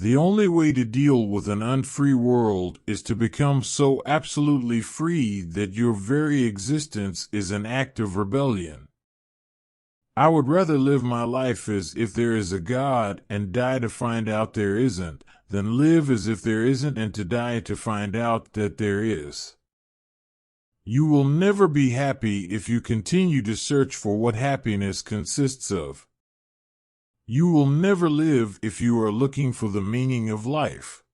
The only way to deal with an unfree world is to become so absolutely free that your very existence is an act of rebellion. I would rather live my life as if there is a God and die to find out there isn't, than live as if there isn't and to die to find out that there is. You will never be happy if you continue to search for what happiness consists of. You will never live if you are looking for the meaning of life.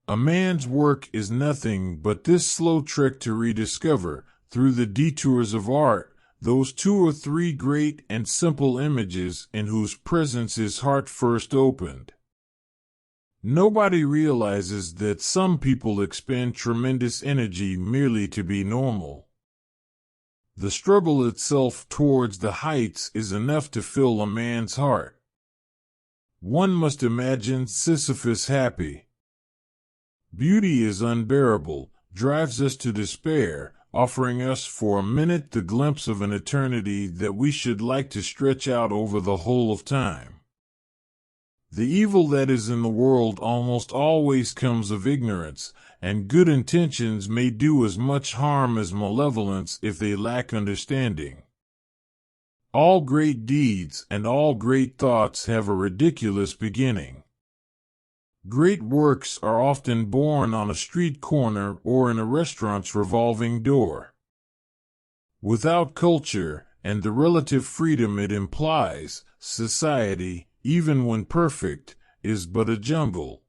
A man's work is nothing but this slow trek to rediscover, through the detours of art, those 2 or 3 great and simple images in whose presence his heart first opened. Nobody realizes that some people expend tremendous energy merely to be normal. The struggle itself towards the heights is enough to fill a man's heart. One must imagine Sisyphus happy. Beauty is unbearable, drives us to despair, offering us for a minute the glimpse of an eternity that we should like to stretch out over the whole of time. The evil that is in the world almost always comes of ignorance, and good intentions may do as much harm as malevolence if they lack understanding. All great deeds and all great thoughts have a ridiculous beginning. Great works are often born on a street corner or in a restaurant's revolving door. Without culture, and the relative freedom it implies, society, even when perfect, is but a jungle.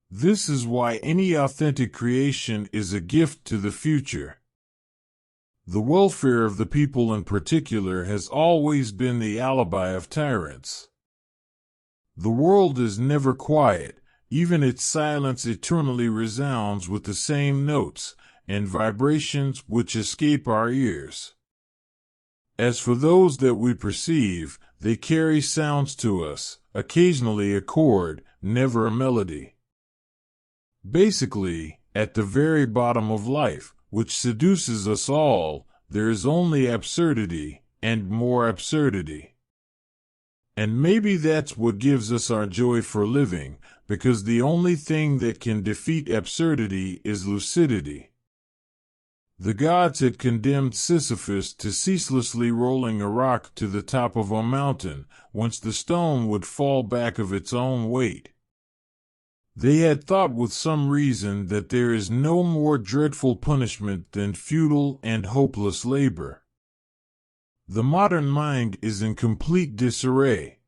This is why any authentic creation is a gift to the future. The welfare of the people in particular has always been the alibi of tyrants. The world is never quiet, even its silence eternally resounds with the same notes and vibrations which escape our ears. As for those that we perceive, they carry sounds to us, occasionally a chord, never a melody. Basically, at the very bottom of life, which seduces us all, there is only absurdity, and more absurdity. And maybe that's what gives us our joy for living, because the only thing that can defeat absurdity is lucidity. The gods had condemned Sisyphus to ceaselessly rolling a rock to the top of a mountain, whence the stone would fall back of its own weight. They had thought with some reason that there is no more dreadful punishment than futile and hopeless labor. The modern mind is in complete disarray.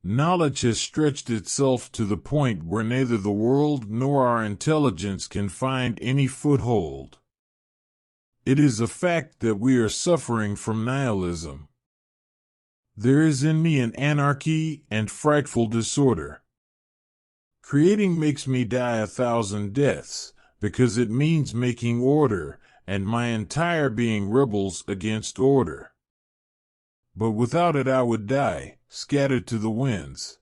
Knowledge has stretched itself to the point where neither the world nor our intelligence can find any foothold. It is a fact that we are suffering from nihilism. There is in me an anarchy and frightful disorder. Creating makes me die 1,000 deaths, because it means making order, and my entire being rebels against order. But without it I would die, scattered to the winds.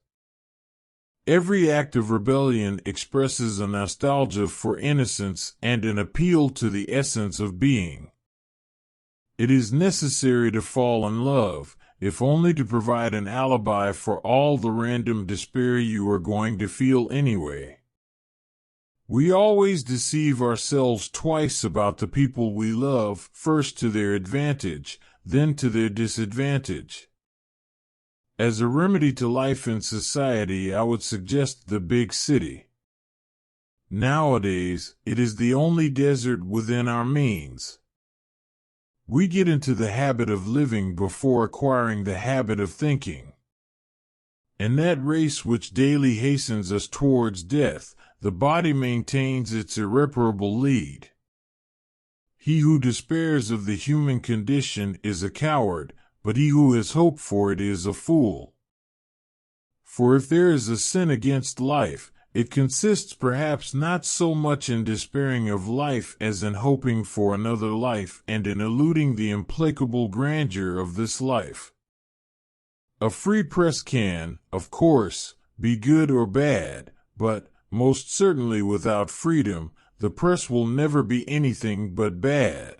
Every act of rebellion expresses a nostalgia for innocence and an appeal to the essence of being. It is necessary to fall in love, if only to provide an alibi for all the random despair you are going to feel anyway. We always deceive ourselves twice about the people we love, first to their advantage, then to their disadvantage. As a remedy to life in society, I would suggest the big city. Nowadays, it is the only desert within our means. We get into the habit of living before acquiring the habit of thinking. In that race which daily hastens us towards death, the body maintains its irreparable lead. He who despairs of the human condition is a coward, but he who has hope for it is a fool. For if there is a sin against life, it consists perhaps not so much in despairing of life as in hoping for another life and in eluding the implacable grandeur of this life. A free press can, of course, be good or bad, but, most certainly without freedom, the press will never be anything but bad.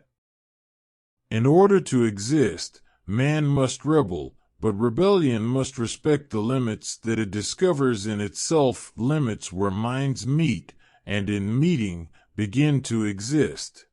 In order to exist, man must rebel, But rebellion must respect the limits that it discovers in itself, limits where minds meet, and in meeting, begin to exist.